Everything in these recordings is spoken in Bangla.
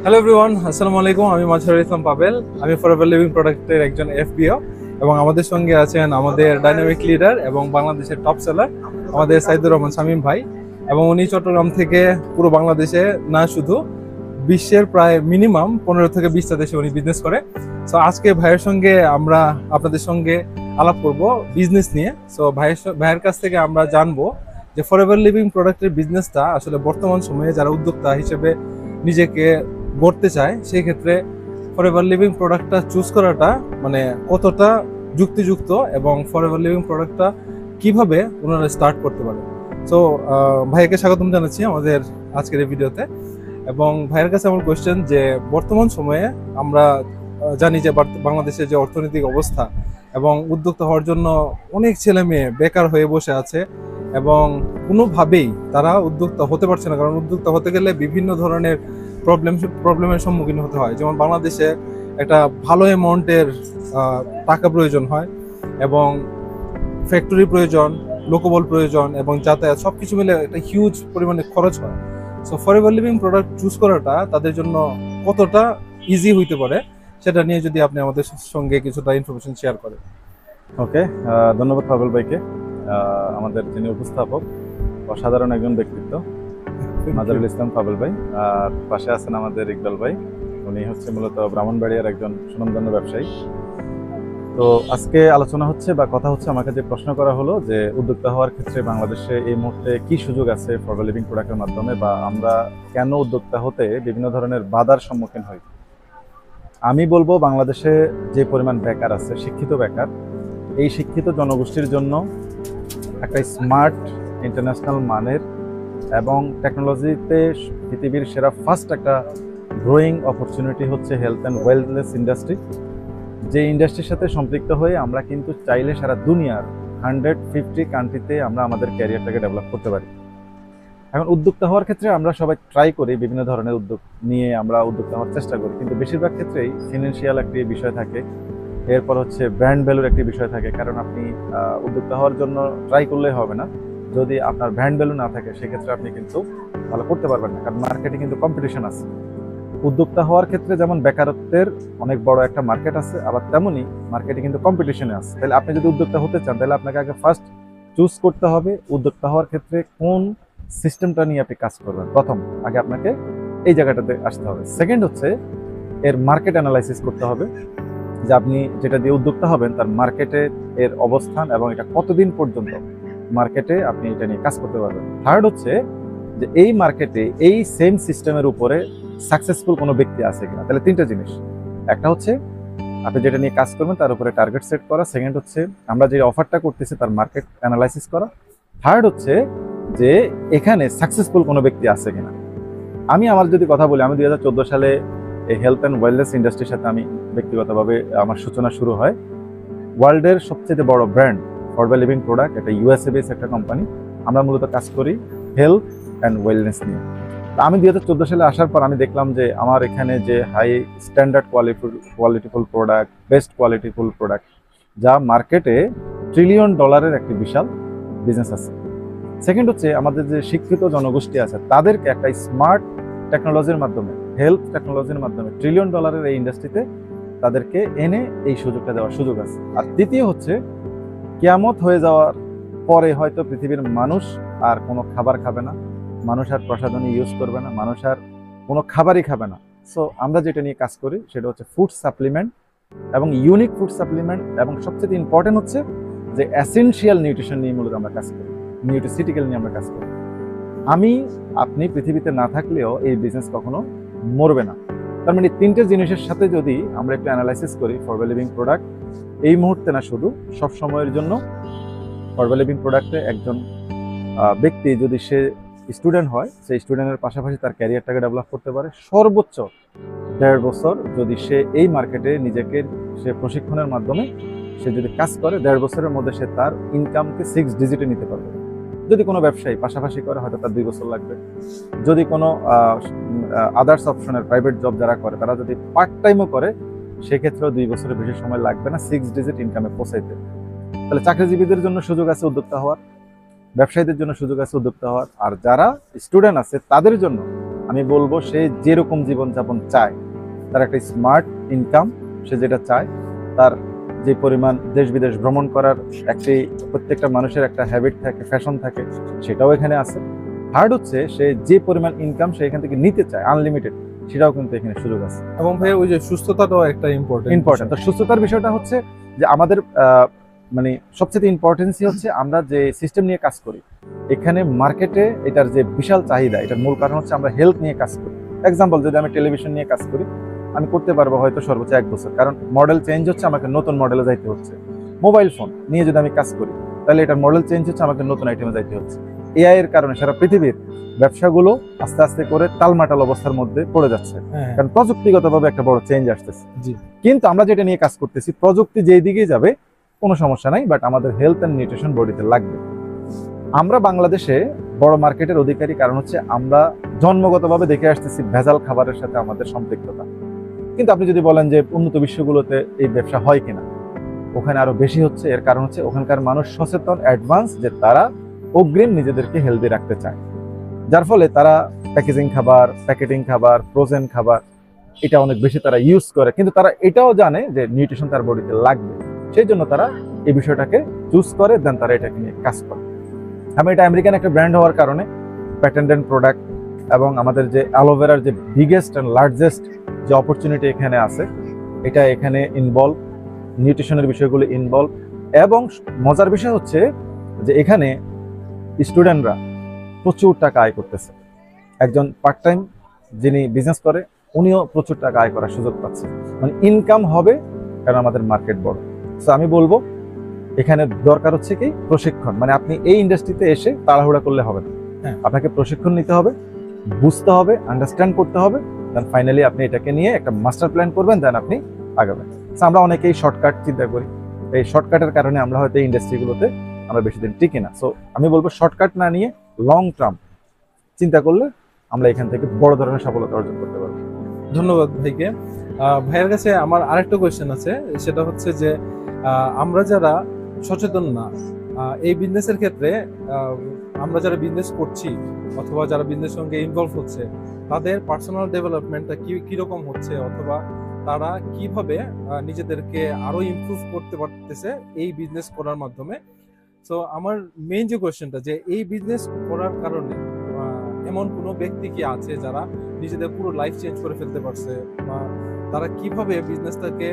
হ্যালো এভরিওয়ান, আসসালামু আলাইকুম। আমি মাজহারুল ইসলাম পাবেল। আমি ফরএভার লিভিং প্রোডাক্টের একজন এফবিও এবং আমাদের সঙ্গে আছেন আমাদের ডাইনামিক লিডার এবং বাংলাদেশের টপ সেলার আমাদের সাইদুর রহমান শামীম ভাই। এবং উনি চট্টগ্রাম থেকে পুরো বাংলাদেশে না শুধু বিশ্বের প্রায় মিনিমাম 15 থেকে 20টা দেশে উনি বিজনেস করে। সো আজকে ভাইয়ের সঙ্গে আমরা আপনাদের সঙ্গে আলাপ করব বিজনেস নিয়ে। সো ভাইয়ের কাছ থেকে আমরা জানবো যে ফরএভার লিভিং প্রোডাক্টের বিজনেসটা আসলে বর্তমান সময়ে যারা উদ্যোক্তা হিসেবে নিজেকে গড়তে চায় সেই ক্ষেত্রে ফরএভার লিভিং প্রোডাক্টটা চুজ করাটা মানে কতটা যুক্তিযুক্ত এবং ফরএভার লিভিং প্রোডাক্টটা কিভাবে ওনারা স্টার্ট করতে পারে। সো ভাইকে স্বাগতম জানাচ্ছি আমাদের আজকের এই ভিডিওতে। এবং ভাইয়ের কাছে আমার কোয়েশ্চেন যে বর্তমান সময়ে আমরা জানি যে বাংলাদেশের যে অর্থনৈতিক অবস্থা এবং উদ্যোক্তা হওয়ার জন্য অনেক ছেলে মেয়ে বেকার হয়ে বসে আছে এবং কোনোভাবেই তারা উদ্যোক্তা হতে পারছে না, কারণ উদ্যোক্তা হতে গেলে বিভিন্ন ধরনের প্রবলেমের সম্মুখীন হতে হয়। যেমন বাংলাদেশে একটা ভালো অ্যামাউন্টের টাকা প্রয়োজন হয় এবং ফ্যাক্টরি প্রয়োজন, লোকবল প্রয়োজন এবং যাতায়াত সবকিছু মিলে একটা হিউজ পরিমাণে খরচ হয়। So forever living product choose করাটা তাদের জন্য কতটা ইজি হইতে পারে সেটা নিয়ে যদি আপনি আমাদের সঙ্গে কিছুটা ইনফরমেশন শেয়ার করেন। ওকে, ধন্যবাদ পাবেল ভাইকে। আমাদের যিনি উপস্থাপক অসাধারণ একজন ব্যক্তিত্ব মাজহারুল ইসলাম পাবেল ভাই, আর পাশে আছেন আমাদের ইকবাল ভাই। উনি হচ্ছে মূলত ব্রাহ্মণবাড়িয়ার একজন সুনামধন্য ব্যবসায়ী। তো আজকে আলোচনা হচ্ছে বা কথা হচ্ছে, আমাকে যে প্রশ্ন করা হলো যে উদ্যোক্তা হওয়ার ক্ষেত্রে বাংলাদেশে এই মুহূর্তে কি সুযোগ আছে ফরএভার লিভিং প্রোডাক্টের মাধ্যমে, বা আমরা কেন উদ্যোক্তা হতে বিভিন্ন ধরনের বাধার সম্মুখীন হই। আমি বলবো বাংলাদেশে যে পরিমাণ বেকার আছে, শিক্ষিত বেকার, এই শিক্ষিত জনগোষ্ঠীর জন্য একটা স্মার্ট ইন্টারন্যাশনাল মানের এবং টেকনোলজিতে পৃথিবীর সেরা ফার্স্ট একটা গ্রোয়িং অপরচুনিটি হচ্ছে হেলথ অ্যান্ড ওয়েলনেস ইন্ডাস্ট্রি। যে ইন্ডাস্ট্রির সাথে সম্পৃক্ত হয়ে আমরা কিন্তু চাইলে সারা দুনিয়ার 150 কান্ট্রিতে আমরা আমাদের ক্যারিয়ারটাকে ডেভেলপ করতে পারি। এখন উদ্যোক্তা হওয়ার ক্ষেত্রে আমরা সবাই ট্রাই করি, বিভিন্ন ধরনের উদ্যোগ নিয়ে আমরা উদ্যোক্তা হওয়ার চেষ্টা করি, কিন্তু বেশিরভাগ ক্ষেত্রেই ফিনান্সিয়াল একটি বিষয় থাকে, এরপর হচ্ছে ব্র্যান্ড ভ্যালুর একটি বিষয় থাকে। কারণ আপনি উদ্যোক্তা হওয়ার জন্য ট্রাই করলেই হবে না, যদি আপনার ব্র্যান্ড ভ্যালু না থাকে সেক্ষেত্রে আপনি কিন্তু ভালো করতে পারবেন না, কারণ মার্কেটে কিন্তু কম্পিটিশন আছে। উদ্যোক্তা হওয়ার ক্ষেত্রে যেমন বেকারত্বের অনেক বড় একটা মার্কেট আছে, আবার তেমনই মার্কেটে কিন্তু কম্পিটিশনে আছে। তাহলে আপনি যদি উদ্যোক্তা হতে চান তাহলে আপনাকে আগে ফার্স্ট চুজ করতে হবে উদ্যোক্তা হওয়ার ক্ষেত্রে কোন সিস্টেমটা নিয়ে আপনি কাজ করবেন। প্রথম আগে আপনাকে এই জায়গাটাতে আসতে হবে। সেকেন্ড হচ্ছে এর মার্কেট অ্যানালাইসিস করতে হবে, যে আপনি যেটা দিয়ে উদ্যোক্তা হবেন তার মার্কেটে এর অবস্থান এবং এটা কতদিন পর্যন্ত মার্কেটে আপনি এটা নিয়ে কাজ করতে পারবেন। থার্ড হচ্ছে যে এই মার্কেটে এই সেম সিস্টেমের উপরে সাকসেসফুল কোনো ব্যক্তি আছে কিনা। তাহলে তিনটা জিনিস, একটা হচ্ছে আপনি যেটা নিয়ে কাজ করবেন তার উপরে টার্গেট সেট করা, সেকেন্ড হচ্ছে আমরা যে অফারটা করতেছি তার মার্কেট অ্যানালাইসিস করা, থার্ড হচ্ছে যে এখানে সাকসেসফুল কোনো ব্যক্তি আছে কিনা। আমি আমার যদি কথা বলি, আমি 2014 সালে এই হেলথ অ্যান্ড ওয়েলনেস ইন্ডাস্ট্রির সাথে আমি ব্যক্তিগতভাবে আমার সূচনা শুরু হয়। ওয়ার্ল্ডের সবচেয়ে বড় ব্র্যান্ড ফরএভার লিভিং প্রোডাক্ট, এটা ইউএসএ বেস একটা কোম্পানি। আমরা মূলত কাজ করি হেলথ অ্যান্ড ওয়েলনেস নিয়ে। আমি 2014 সালে আসার পর আমি দেখলাম যে আমার এখানে যে high standard qualityful product, best qualityful product, যা মার্কেটে $1 ট্রিলিয়ন একটি বিশাল বিজনেস আছে। সেকেন্ড হচ্ছে আমাদের যে শিক্ষিত জনগোষ্ঠী আছে তাদেরকে একটা স্মার্ট টেকনোলজির মাধ্যমে, হেলথ টেকনোলজির মাধ্যমে $1 ট্রিলিয়ন এই ইন্ডাস্ট্রিতে তাদেরকে এনে এই সুযোগটা দেওয়ার সুযোগ আছে। আর তৃতীয় হচ্ছে কিয়ামত হয়ে যাওয়ার পরে হয়তো পৃথিবীর মানুষ আর কোনো খাবার খাবে না, মানুষ আর প্রসাধনী ইউজ করবে না, মানুষ আর কোনো খাবারই খাবে না। সো আমরা যেটা নিয়ে কাজ করি সেটা হচ্ছে ফুড সাপ্লিমেন্ট এবং ইউনিক ফুড সাপ্লিমেন্ট, এবং সবচেয়ে ইম্পর্টেন্ট হচ্ছে যে এসেনশিয়াল নিউট্রিশন নিয়ে মূলত আমরা কাজ করি, নিউট্রিসিটিক্যাল নিয়ে আমরা কাজ করি। আপনি পৃথিবীতে না থাকলেও এই বিজনেস কখনো মরবে না। তার মানে তিনটে জিনিসের সাথে যদি আমরা একটু অ্যানালাইসিস করি, ফরএভার লিভিং প্রোডাক্ট এই মুহূর্তে না শুধু সব সময়ের জন্য, ফরএভার লিভিং প্রোডাক্টে একজন ব্যক্তি যদি সে স্টুডেন্ট হয়, সেই স্টুডেন্টের পাশাপাশি তার ক্যারিয়ারটাকে ডেভেলপ করতে পারে, সর্বোচ্চ 1.5 বছর যদি সে এই মার্কেটে নিজেকে সে প্রশিক্ষণের মাধ্যমে সে যদি কাজ করে, 1.5 বছরের মধ্যে সে তার ইনকামকে 6 ডিজিটে নিতে পারবে। যদি কোনো ব্যবসায়ী পাশাপাশি করে হয়তো তার 2 বছর লাগবে। যদি কোনো আদার্স অপশনের প্রাইভেট জব যারা করে তারা যদি পার্ট টাইমও করে সেক্ষেত্রেও 2 বছরের বেশি সময় লাগবে না 6 ডিজিট ইনকামে পৌঁছাইতে। তাহলে চাকরিজীবীদের জন্য সুযোগ আছে উদ্যোক্তা হওয়ার, ব্যবসায়ীদের জন্য সুযোগ আছে উদ্যোক্তা হওয়ার, আর যারা স্টুডেন্ট আছে তাদের জন্য আমি বলবো সে যেরকম জীবনযাপন চায়, তার একটা স্মার্ট ইনকাম, সে যেটা চায়, তার যে পরিমাণ দেশ বিদেশ ভ্রমণ করার একটি প্রত্যেকটা মানুষের একটা হ্যাবিট থাকে, ফ্যাশন থাকে, সেটাও এখানে আছে। থার্ড হচ্ছে সে যে পরিমাণ ইনকাম সে এখান থেকে নিতে চায় আনলিমিটেড, সেটাও কিন্তু এখানে সুযোগ আছে। এবং ভাই ওই যে সুস্থতাটাও একটা ইম্পর্টেন্ট। তো সুস্থতার বিষয়টা হচ্ছে যে আমাদের মানে সবচেয়ে ইম্পর্টেন্সই হচ্ছে আমরা যে সিস্টেম নিয়ে কাজ করি এখানে মার্কেটে, এটার যে বিশাল চাহিদা, এটার মূল কারণ হচ্ছে আমরা হেলথ নিয়ে কাজ করি। এক্সাম্পল, যদি আমি টেলিভিশন নিয়ে কাজ করি, আমি করতে পারবো হয়তো সর্বোচ্চ 1 বছর, কারণ মডেল চেঞ্জ হচ্ছে, আমাকে নতুন মডেলে যাইতে হচ্ছে। মোবাইল ফোন নিয়ে যদি আমি কাজ করি, তাহলে এটার মডেল চেঞ্জ হচ্ছে, আমাকে নতুন আইটেমে যাইতে হচ্ছে। এআই এর কারণে সারা পৃথিবীর ব্যবসাগুলো আস্তে আস্তে করে টালমাটাল অবস্থার মধ্যে পড়ে যাচ্ছে, কারণ প্রযুক্তিগতভাবে একটা বড় চেঞ্জ আসতেছে। কিন্তু আমরা যেটা নিয়ে কাজ করতেছি, প্রযুক্তি যেই দিকে যাবে কোনো সমস্যা নাই, বাট আমাদের হেলথ অ্যান্ড নিউট্রিশন বডিতে লাগবে। আমরা বাংলাদেশে বড় মার্কেটের অধিকারী, কারণ হচ্ছে আমরা জন্মগতভাবে দেখে আসতেছি ভেজাল খাবারের সাথে আমাদের সম্পৃক্ততা। কিন্তু আপনি যদি বলেন যে উন্নত বিশ্বগুলোতে এই ব্যবসা হয় কিনা, ওখানে আরো বেশি হচ্ছে। এর কারণ হচ্ছে ওখানকার মানুষ সচেতন, অ্যাডভান্স, যে তারা অগ্রিম নিজেদেরকে হেলদি রাখতে চায়, যার ফলে তারা প্যাকেজিং খাবার, প্যাকেটিং খাবার, ফ্রোজেন খাবার এটা অনেক বেশি তারা ইউজ করে। কিন্তু তারা এটাও জানে যে নিউট্রিশন তার বডিতে লাগবে, সেই জন্য তারা এই বিষয়টাকে চুজ করে, দেন তারা এটাকে নিয়ে কাজ করে। আমি এটা আমেরিকান একটা ব্র্যান্ড হওয়ার কারণে প্যাটেন্টেড প্রোডাক্ট এবং আমাদের যে অ্যালোভেরার যে বিগেস্ট অ্যান্ড লার্জেস্ট যে অপরচুনিটি এখানে আছে, এটা এখানে ইনভলভ, নিউট্রিশনের বিষয়গুলো ইনভলভ। এবং মজার বিষয় হচ্ছে যে এখানে স্টুডেন্টরা প্রচুর টাকা আয় করতেছে। একজন পার্ট টাইম যিনি বিজনেস করে, উনিও প্রচুর টাকা আয় করার সুযোগ পাচ্ছে, মানে ইনকাম হবে, কারণ আমাদের মার্কেট বড়। সো আমি বলবো এখানে দরকার হচ্ছে কি প্রশিক্ষণ। মানে আপনি এই ইন্ডাস্ট্রিতে এসে তাড়াহুড়া করলে হবে না, আপনাকে প্রশিক্ষণ নিতে হবে, বুঝতে হবে, আন্ডারস্ট্যান্ড করতে হবে, দেন ফাইনালি আপনি এটাকে নিয়ে একটা মাস্টার প্ল্যান করবেন, দেন আপনি আগাবেন। আমরা অনেকেই শর্টকাট চিন্তা করি, এই শর্টকাটের কারণে আমরা হয়তো এই ইন্ডাস্ট্রিগুলোতে আমরা বেশি দিন টিকি না। সো আমি বলবো শর্টকাট না নিয়ে লং টার্ম চিন্তা করলে আমরা এখান থেকে বড় ধরনের সফলতা অর্জন করতে পারবো। ধন্যবাদ ভাইকে। ভাইয়ের কাছে আমার আরেকটা কোয়েশ্চেন আছে, সেটা হচ্ছে যে আমরা যারা সচেতন না এই বিজনেসের ক্ষেত্রে, আমরা যারা বিজনেস করছি অথবা যারা বিজনেসের সঙ্গে ইনভলভ হচ্ছে, তাদের পার্সোনাল ডেভেলপমেন্টটা কিরকম হচ্ছে, অথবা তারা কিভাবে নিজেদেরকে আরো ইমপ্রুভ করতে পারতেছে এই বিজনেস করার মাধ্যমে। সো আমার মেইন যে কোয়েশ্চেনটা, যে এই বিজনেস করার কারণে এমন কোনো ব্যক্তি কি আছে যারা নিজেদের পুরো লাইফ চেঞ্জ করে ফেলতে পারছে, বা তারা কিভাবে বিজনেসটাকে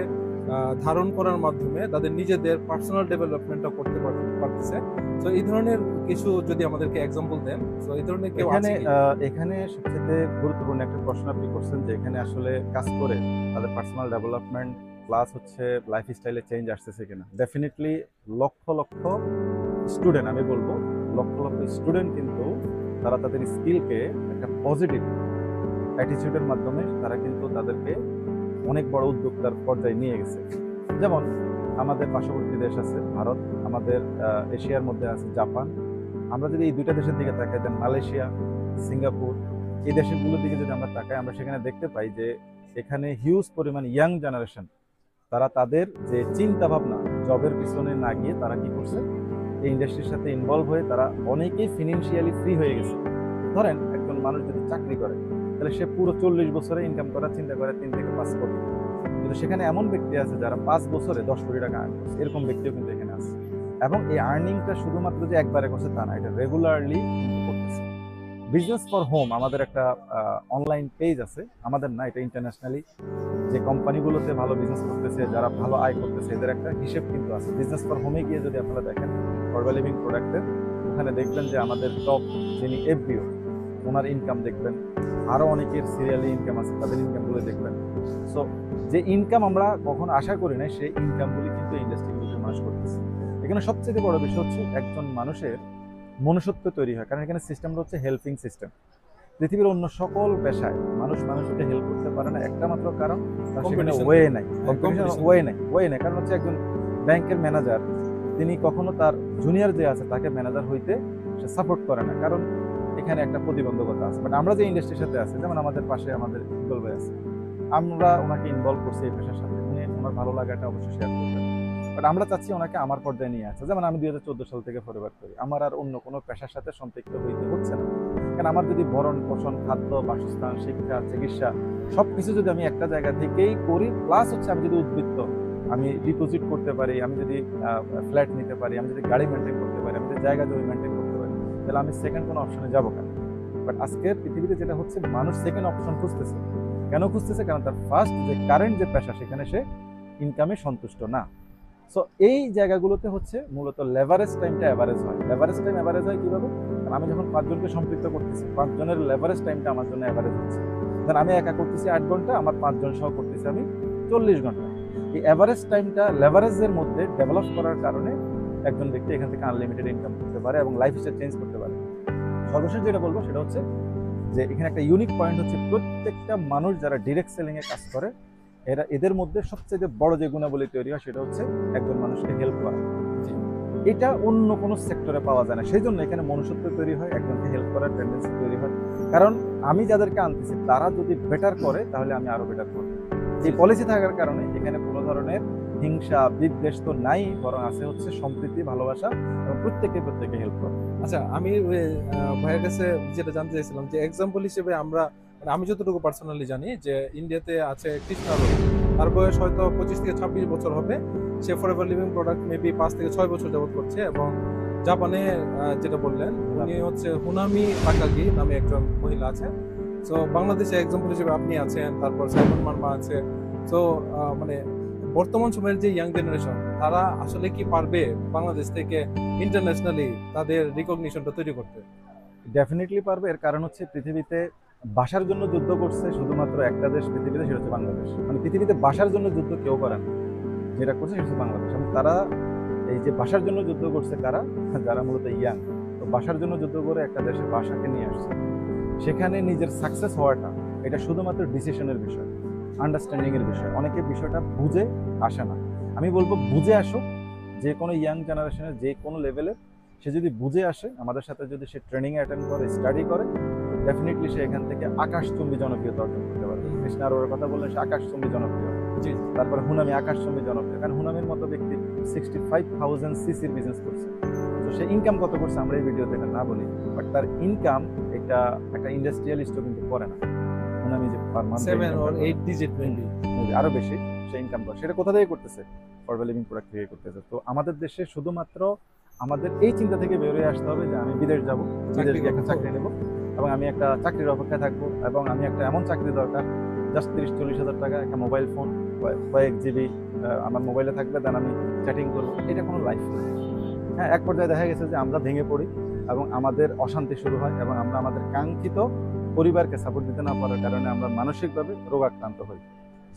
ধারণ করার মাধ্যমে তাদের নিজেদের পার্সোনাল ডেভেলপমেন্টটা করতে পারতেছে। তো এই ধরনের কিছু যদি আমাদেরকে এক্সাম্পল দেন। তো এই ধরনের কেউ আছে কি? এখানে সবচেয়ে গুরুত্বপূর্ণ একটা প্রশ্ন আপনি করছেন, যে এখানে আসলে কাজ করে তাদের পার্সোনাল ডেভেলপমেন্ট প্লাস হচ্ছে লাইফস্টাইলে চেঞ্জ আসতেছে কিনা। ডেফিনেটলি লক্ষ লক্ষ স্টুডেন্ট, আমি বলবো লক্ষ লক্ষ স্টুডেন্ট কিন্তু তারা তাদের স্কিলকে একটা পজিটিভ অ্যাটিটিউডের মাধ্যমে তারা কিন্তু তাদেরকে অনেক বড় উদ্যোক্তার পর্যায়ে নিয়ে গেছে। যেমন আমাদের পার্শ্ববর্তী দেশ আছে ভারত, আমাদের এশিয়ার মধ্যে আছে জাপান। আমরা যদি এই দুইটা দেশের দিকে তাকাই, দেন মালয়েশিয়া, সিঙ্গাপুর, এই দেশগুলোর দিকে যদি আমরা তাকাই, আমরা সেখানে দেখতে পাই যে এখানে হিউজ পরিমাণ ইয়াং জেনারেশন, তারা তাদের যে চিন্তা ভাবনা জবের পিছনে না গিয়ে তারা কি করছে, এই ইন্ডাস্ট্রির সাথে ইনভলভ হয়ে তারা অনেকেই ফিনান্সিয়ালি ফ্রি হয়ে গেছে। ধরেন একজন মানুষ যদি চাকরি করে, তাহলে সে পুরো 40 বছরে ইনকাম করার চিন্তা করে 3 থেকে 5 কোটি, কিন্তু সেখানে এমন ব্যক্তি আছে যারা 5 বছরে 10 কোটি টাকা আর্ন করছে, এরকম ব্যক্তিও কিন্তু এখানে আছে। এবং এই আর্নিংটা শুধুমাত্র যে একবারে করছে তা না, এটা রেগুলারলি করতেছে। বিজনেস ফর হোম আমাদের একটা অনলাইন পেজ আছে, আমাদের না, এটা ইন্টারন্যাশনালি যে কোম্পানিগুলোতে ভালো বিজনেস করতেছে, যারা ভালো আয় করতেছে, এদের একটা হিসেব কিন্তু আছে। বিজনেস ফর হোমে গিয়ে যদি আপনারা দেখেন ফরওয়ার লিভিং প্রোডাক্টের, ওখানে দেখবেন যে আমাদের টপ যিনি এফবিও, ওনার ইনকাম দেখবেন, আরও অনেকের সিরিয়ালি ইনকাম আছে, তাদের ইনকামগুলো দেখবেন। সো যে ইনকাম আমরা কখনো আশা করি না, সেই ইনকামগুলি কিন্তু ইন্ডাস্ট্রিগুলোতে মানুষ করতেছে। এখানে সবচেয়ে বড় বিষয় হচ্ছে একজন মানুষের মনুষ্যত্ব তৈরি হয়, কারণ এখানে সিস্টেমটা হচ্ছে হেল্পিং সিস্টেম। পৃথিবীর অন্য সকল পেশায় মানুষ মানুষকে হেল্প করতে পারে না, একটা মাত্র কারণ সেখানে ওয়ে নাই, ওয়ে নাই। কারণ হচ্ছে একজন ব্যাংকের ম্যানেজার, তিনি কখনো তার জুনিয়র যে আছে তাকে ম্যানেজার হইতে সে সাপোর্ট করে না, কারণ এখানে একটা প্রতিবন্ধকতা আছে। বাট আমরা যে ইন্ডাস্ট্রির সাথে আছি, যেমন আমাদের পাশে আমাদের ইকবাল ভাই আছে, আমরা ওনাকে ইনভলভ করছি এই পেশার সাথে, উনি ওনার ভালো লাগাটা অবশ্যই শেয়ার করবেন। বাট আমরা চাচ্ছি ওনাকে আমার পর্যায়ে নিয়ে আসা। যেমন আমি 2014 সাল থেকে ফরওয়ার্ড করি, আমার আর অন্য কোনো পেশার সাথে সম্পৃক্ত হইতে হচ্ছে না। কারণ আমার যদি ভরণ পোষণ, খাদ্য, বাসস্থান, শিক্ষা, চিকিৎসা সবকিছু যদি আমি একটা জায়গা থেকেই করি, প্লাস হচ্ছে আমি যদি উদ্বৃত্ত, আমি ডিপোজিট করতে পারি, আমি যদি ফ্ল্যাট নিতে পারি, আমি যদি গাড়ি মেনটেন করতে পারি, আমি যদি জায়গা জমি মেনটেন করতে পারি, তাহলে আমি সেকেন্ড কোনো অপশনে যাবো কেন? বাট আজকের পৃথিবীতে যেটা হচ্ছে, মানুষ সেকেন্ড অপশন খুঁজতেছে। কেন খুঁজতেছে? কারণ তার ফার্স্ট যে কারেন্ট যে পেশা, সেখানে সে ইনকামে সন্তুষ্ট না। সো এই জায়গাগুলোতে হচ্ছে মূলত লেভারেজ টাইমটা অ্যাভারেজ হয়। লেভারেজ টাইম অ্যাভারেজ হয় কীভাবে? কারণ আমি যখন 5 জনকে সম্পৃক্ত করতেছি, 5 জনের লেভারেজ টাইমটা আমার জন্য অ্যাভারেজ হচ্ছে। ধরেন আমি একা করতেছি 8 ঘন্টা, আমার 5 জন সহ করতেছি আমি 40 ঘন্টা। এই অ্যাভারেজ টাইমটা লেভারেজের মধ্যে ডেভেলপ করার কারণে একজন ব্যক্তি এখান থেকে আনলিমিটেড ইনকাম করতে পারে এবং লাইফস্টাইল চেঞ্জ করতে পারে। সর্বশেষ যেটা বলবো সেটা হচ্ছে যে এখানে একটা ইউনিক পয়েন্ট হচ্ছে, প্রত্যেকটা মানুষ যারা ডিরেক্ট সেলিংয়ে কাজ করে, এদের মধ্যে সবচেয়ে বড় যে গুণাবলী তৈরি হয় সেটা হচ্ছে একজন মানুষকে হেল্প করা। এটা অন্য কোনো সেক্টরে পাওয়া যায় না। সেই জন্য এখানে মনুষ্যত্ব তৈরি হয়, একজনকে হেল্প করার টেন্ডেন্সি তৈরি হয়। কারণ আমি যাদেরকে আনতেছি তারা যদি বেটার করে তাহলে আমি আরো বেটার করব। এই পলিসি থাকার কারণে এখানে কোনো ধরনের হিংসা বিদ্বেষ তো নাই, বরং আছে হচ্ছে সম্প্রীতি, ভালোবাসা এবং প্রত্যেকে হেল্প করে। আচ্ছা, আমি ভাইয়ের কাছে যেটা জানতে চাইছিলাম যে এক্সাম্পল হিসেবে আমরা, মানে আমি যতটুকু পার্সোনালি জানি যে ইন্ডিয়াতে আছে কৃষ্ণা রোড, তার বয়স হয়তো 25 থেকে 26 বছর হবে। সে ফরএভার লিভিং প্রোডাক্ট মেবি 5 থেকে 6 বছর যাবত করছে। এবং জাপানে যেটা বললেন, উনি হচ্ছে হুনামি তাকাগি নামে একজন মহিলা আছে। সো বাংলাদেশে এক্সাম্পল হিসেবে আপনি আছেন, তারপর সাইমন মার্মা আছে। সো মানে বর্তমান সময়ের যে ইয়াং জেনারেশন, তারা আসলে কি পারবে বাংলাদেশ থেকে ইন্টারন্যাশনালি তাদের রিকগনিশনটা তৈরি করতে? ডেফিনেটলি পারবে। এর কারণ হচ্ছে পৃথিবীতে বাসার জন্য যুদ্ধ করছে শুধুমাত্র একটা দেশ পৃথিবীতে, সেটা হচ্ছে বাংলাদেশ। মানে পৃথিবীতে বাসার জন্য যুদ্ধ কেউ করে না, যেটা করছে সেটা হচ্ছে বাংলাদেশ। এবং তারা এই যে বাসার জন্য যুদ্ধ করছে কারা? যারা মূলত ইয়াং। তো বাসার জন্য যুদ্ধ করে একটা দেশে বাসাকে নিয়ে আসছে। সেখানে নিজের সাকসেস হওয়াটা এটা শুধুমাত্র ডিসিশনের বিষয়, আন্ডারস্ট্যান্ডিং এর বিষয়। অনেকে বিষয়টা বুঝে আসে না। আমি বলবো বুঝে আসুক। যে কোনো ইয়াং জেনারেশনের যে কোনো লেভেলের সে যদি বুঝে আসে, আমাদের সাথে যদি সে ট্রেনিং অ্যাটেন্ড করে, স্টাডি করে, ডেফিনেটলি সে এখান থেকে আকাশচুম্বী জনপ্রিয়তা অর্জন করতে পারবে। কৃষ্ণ আরোরার কথা বললেন, সে আকাশচুম্বী জনপ্রিয়। জি। তারপরে হুনামি আকাশচুম্বী জনপ্রিয়, কারণ হুনামির মতো ব্যক্তি 65,000 সিসির বিজনেস করছে। তো সে ইনকাম কত করছে আমরা এই ভিডিওতে এটা না বলি, বাট তার ইনকাম এটা একটা ইন্ডাস্ট্রিয়ালিস্টও কিন্তু করে না। হুনামি যে per month 7 or 8 digit maybe, আরো বেশি সে ইনকাম করে, সেটা কোথা থেকে করতেছে? ফরএভার লিভিং প্রোডাক্ট থেকে করতেছে। তো আমাদের দেশে শুধুমাত্র আমাদের এই চিন্তা থেকে বেরিয়ে আসতে হবে যে আমি বিদেশ যাব, বিদেশ গিয়ে একটা চাকরি নেব এবং আমি একটা চাকরির অপেক্ষায় থাকবো, এবং আমি একটা এমন চাকরি দরকার জাস্ট 30-40 হাজার টাকা, একটা মোবাইল ফোন, কয়েক জিবি আমার মোবাইলে থাকবে, দেন আমি চ্যাটিং করবো। এটা কোনো লাইফ না। হ্যাঁ, এক পর্যায়ে দেখা গেছে যে আমরা ভেঙে পড়ি এবং আমাদের অশান্তি শুরু হয় এবং আমরা আমাদের কাঙ্ক্ষিত পরিবারকে সাপোর্ট দিতে না পারার কারণে আমরা মানসিকভাবে রোগাক্রান্ত হই।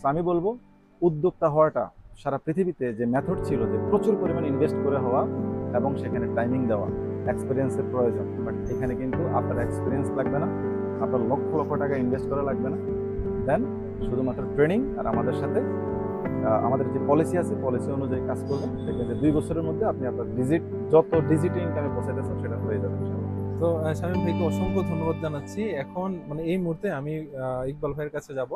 তো আমি বলবো উদ্যোক্তা হওয়াটা সারা পৃথিবীতে যে মেথড ছিল, যে প্রচুর পরিমাণ ইনভেস্ট করে হওয়া এবং সেখানে টাইমিং দেওয়া, এক্সপিরিয়েন্সের প্রয়োজন। বাট এখানে কিন্তু আপনার এক্সপিরিয়েন্স লাগবে না, আপনার লক্ষ লক্ষ টাকা ইনভেস্ট করা লাগবে না। দেন শুধুমাত্র ট্রেনিং আর আমাদের সাথে আমাদের যে পলিসি আছে, পলিসি অনুযায়ী কাজ করবেন, দেখবেন যে 2 বছরের মধ্যে আপনি আপনার যত ডিজিট ইনকামে পৌঁছাইতেছেন সেটা হয়ে যাবে। তো শামীম ভাইকে অসংখ্য ধন্যবাদ জানাচ্ছি। এখন মানে এই মুহূর্তে আমি ইকবাল ভাইয়ের কাছে যাব।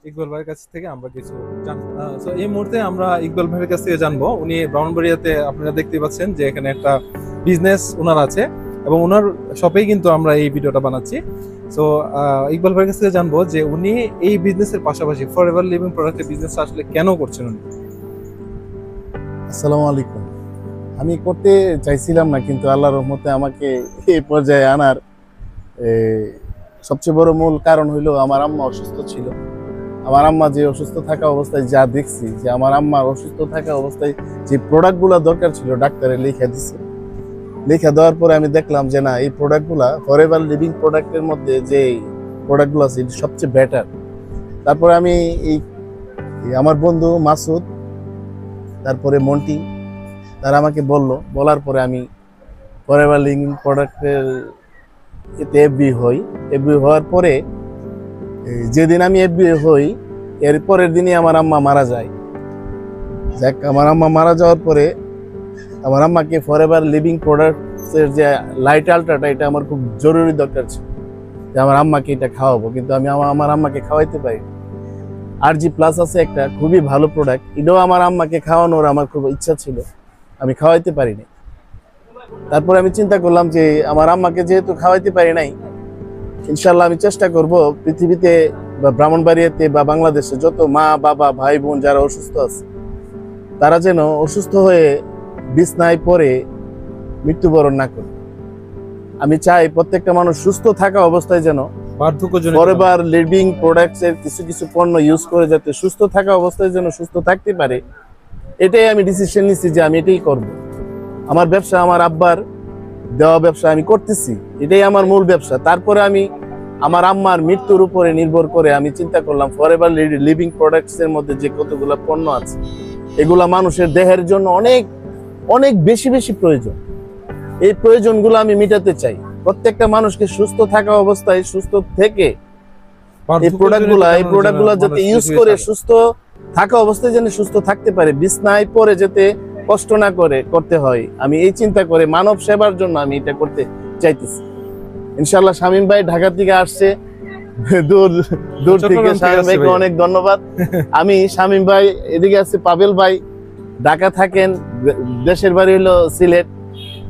ইকবাল ভাইয়ের কাছ থেকে আমরা কিছু জানবো। তো এই মুহূর্তে আমরা ইকবাল ভাইয়ের কাছ থেকে জানবো। উনি ব্রাউনবাড়িয়াতে, আপনারা দেখতে পাচ্ছেন যে এখানে একটা বিজনেস ওনার আছে এবং ওনার শপেই কিন্তু আমরা এই ভিডিওটা বানাচ্ছি। সো ইকবাল ভাইয়ের কাছ থেকে জানবো যে উনি এই বিজনেসের পাশাপাশি ফরএভার লিভিং প্রোডাক্টের বিজনেস আসলে কেন করছেন উনি। আসসালামু আলাইকুম। আমি করতে চাইছিলাম না, কিন্তু আল্লাহর রহমতে আমাকে এই পর্যায়ে আনার সবচেয়ে বড় মূল কারণ হইলো আমার আম্মা অসুস্থ ছিল। আমার আম্মা যে অসুস্থ থাকা অবস্থায় যা দেখছি, যে আমার আম্মার অসুস্থ থাকা অবস্থায় যে প্রোডাক্টগুলো দরকার ছিল ডাক্তারে লিখে দিছে। লিখে দেওয়ার পরে আমি দেখলাম যে না, এই প্রোডাক্টগুলা ফরএভার লিভিং প্রোডাক্টের মধ্যে যে প্রোডাক্টগুলো আছে এটি সবচেয়ে বেটার। তারপরে আমি এই আমার বন্ধু মাসুদ, তারপরে মন্টি, তারা আমাকে বলার পরে আমি ফরএভার লিভিং প্রোডাক্টের এতে এফবি হই। এফবি হওয়ার পরে যেদিন আমি এফবি হই এর পরের দিনই আমার আম্মা মারা যায়। যাক, আমার আম্মা মারা যাওয়ার পরে আমার আম্মাকে ফরএভার লিভিং প্রোডাক্টসের যে লাইট আলট্রাটা, এটা আমার খুব জরুরি দরকার ছিল যে আমার আম্মাকে এটা খাওয়াবো, কিন্তু আমি আমার আম্মাকে খাওয়াইতে পারি। RG+ আছে একটা খুবই ভালো প্রোডাক্ট, এটাও আমার আম্মাকে খাওয়ানোর আমার খুব ইচ্ছা ছিল, আমি খাওয়াইতে পারি নাই। তারপরে আমি চিন্তা করলাম যে আমার আম্মাকে যেহেতু খাওয়াইতে পারি নাই, ইনশাল্লাহ আমি চেষ্টা করব পৃথিবীতে বা ব্রাহ্মণবাড়িয়াতে বা বাংলাদেশে যত মা বাবা ভাই বোন যারা অসুস্থ আছে তারা যেন অসুস্থ হয়ে বিছনায় পড়ে মৃত্যুবরণ না করে। আমি চাই প্রত্যেকটা মানুষ সুস্থ থাকা অবস্থায় যেন ফরএভার লিভিং প্রোডাক্টস এর কিছু কিছু পণ্য ইউজ করে যাতে সুস্থ থাকা অবস্থায় যেন সুস্থ থাকতে পারে। এটাই আমি ডিসিশন নিচ্ছি যে আমি এটাই করব। আমার ব্যবসা আমার আব্বার দেওয়া ব্যবসা আমি করতেছি, এটাই আমার মূল ব্যবসা। তারপরে আমি আমার আম্মার মৃত্যুর উপরে নির্ভর করে আমি চিন্তা করলাম ফরএভার লিভিং প্রোডাক্টস এর মধ্যে যে কতগুলো পণ্য আছে এগুলা মানুষের দেহের জন্য অনেক অনেক বেশি বেশি প্রয়োজন। এই প্রয়োজনগুলো আমি মেটাতে চাই। প্রত্যেকটা মানুষকে সুস্থ থাকা অবস্থায় সুস্থ থেকে এই প্রোডাক্টগুলো যাতে ইউজ করে সুস্থ থাকা অবস্থায় যেন সুস্থ থাকতে পারে, বিছনায় পড়ে যেতে কষ্ট না করতে হয়। আমি এই চিন্তা করে মানব সেবার জন্য আমি এটা করতে চাইতেছি। ইনশাআল্লাহ শামীম ভাই ঢাকা থেকে আসছে দূর থেকে, শামীম ভাইকে অনেক ধন্যবাদ। আমি শামীম ভাই, এদিকে আছে পাবেল ভাই, ঢাকা থাকেন, দেশের বাড়ি হলো সিলেট।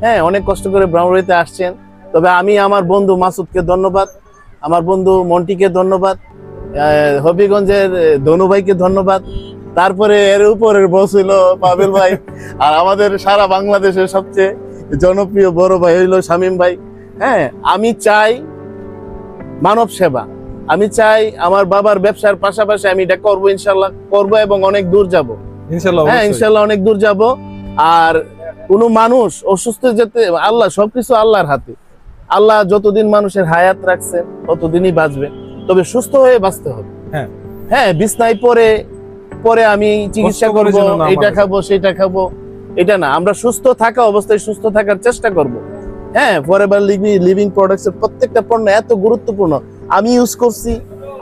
হ্যাঁ, অনেক কষ্ট করে ব্রাহ্মণবাড়িতে আসছেন। তবে আমি আমার বন্ধু মাসুদকে ধন্যবাদ, আমার বন্ধু মন্টিকে ধন্যবাদ, হবিগঞ্জের ধনু ভাইকে ধন্যবাদ। তারপরে এর উপরের বস হইলো পাবেল ভাই, আর আমাদের সারা বাংলাদেশের সবচেয়ে জনপ্রিয় বড় ভাই হইলো শামীম ভাই। হ্যাঁ, আমি চাই মানব সেবা, আমি চাই আমার বাবার ব্যবসার পাশাপাশি আমি এটা করবো, ইনশাল্লাহ করবো এবং অনেক দূর যাব। হ্যাঁ, ইনশাল্লাহ অনেক দূর যাব। আর কোন মানুষ অসুস্থ যেতে, আল্লাহ সবকিছু আল্লাহর হাতে। আল্লাহ যতদিন মানুষের হায়াত রাখছেন ততদিনই বাঁচবে, তবে সুস্থ হয়ে বাঁচতে হবে। হ্যাঁ, বিছনায় পরে আমি চিকিৎসা করব, এটা খাবো সেটা খাবো, এটা না। আমরা সুস্থ থাকা অবস্থায় সুস্থ থাকার চেষ্টা করব। হ্যাঁ, ফরএভার লিভিং প্রোডাক্টস এর প্রত্যেকটা পণ্য এত গুরুত্বপূর্ণ। আমি ইউজ করছি,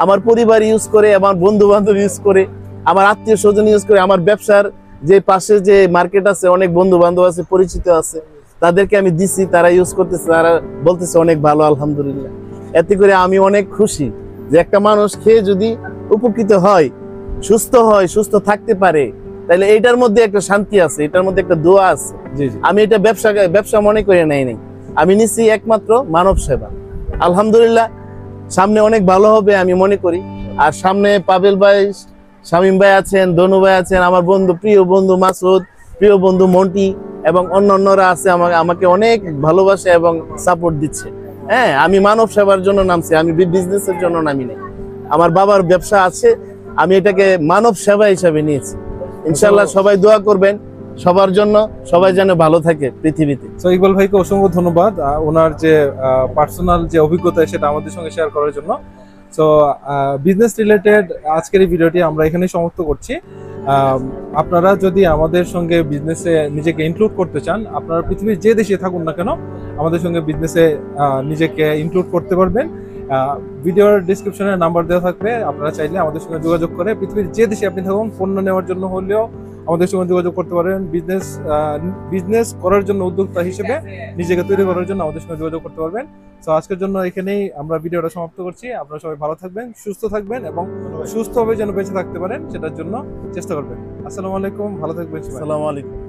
আমার পরিবার ইউজ করে, আমার বন্ধু বান্ধব ইউজ করে, আমার আত্মীয় স্বজন ইউজ করে, আমার ব্যবসার যে পাশে যে মার্কেট আছে অনেক বন্ধু বান্ধব আছে, পরিচিত আছে, তাদেরকে আমি দিছি, তারা ইউজ করতেছে, তারা বলতেছে অনেক ভালো, আলহামদুলিল্লাহ। এতে করে আমি অনেক খুশি যে একটা মানুষ খেয়ে যদি উপকৃত হয়, সুস্থ থাকতে পারে, তাহলে এইটার মধ্যে একটা শান্তি আছে, এটার মধ্যে একটা দোয়া আছে। আমি এটা ব্যবসা মনে করে নাই, আমি নিছি একমাত্র মানব সেবা। আলহামদুলিল্লাহ, সামনে অনেক ভালো হবে আমি মনে করি। আর সামনে পাবেল ভাই, শামীম ভাই আছেন, ধনু ভাই আছেন, আমার বন্ধু, প্রিয় বন্ধু মাসুদ, প্রিয় বন্ধু মন্টি এবং অন্যান্যরা আছে, আমাকে অনেক ভালোবাসে এবং সাপোর্ট দিচ্ছে। হ্যাঁ, আমি মানব সেবার জন্য নামছি, আমি বিজনেসের জন্য নামি নাই। আমার বাবার ব্যবসা আছে, আমি এটাকে মানব সেবা হিসাবে নিয়েছি। ইনশাআল্লাহ সবাই দোয়া করবেন সবার জন্য, সবাই যেন ভালো থাকে পৃথিবীতে। তো ইকবাল ভাইকে অসংখ্য ধন্যবাদ ওনার যে পার্সোনাল যে অভিজ্ঞতা সেটা আমাদের সঙ্গে শেয়ার করার জন্য। সো বিজনেস রিলেটেড আজকের এই ভিডিওটি আমরা এখানেই সমাপ্ত করছি। আপনারা যদি আমাদের সঙ্গে বিজনেসে নিজেকে ইনক্লুড করতে চান, আপনারা পৃথিবীর যে দেশে থাকুন না কেন আমাদের সঙ্গে বিজনেসে নিজেকে ইনক্লুড করতে পারবেন। ভিডিওর ডিসক্রিপশনে নাম্বার দেওয়া থাকবে, আপনারা চাইলে আমাদের সঙ্গে যোগাযোগ করে পৃথিবীর যে দেশে আপনি থাকুন পণ্য নেওয়ার জন্য হলেও আমাদের সঙ্গে যোগাযোগ করতে পারেন। বিজনেস করার জন্য উদ্যোক্তা হিসেবে নিজেকে তৈরি করার জন্য আমাদের সঙ্গে যোগাযোগ করতে পারবেন। তো আজকের জন্য এখানেই আমরা ভিডিওটা সমাপ্ত করছি। আপনারা সবাই ভালো থাকবেন, সুস্থ থাকবেন এবং সুস্থভাবে যেন বেঁচে থাকতে পারেন সেটার জন্য চেষ্টা করবেন। আসসালামু আলাইকুম, ভালো থাকবেন। আসসালামু আলাইকুম।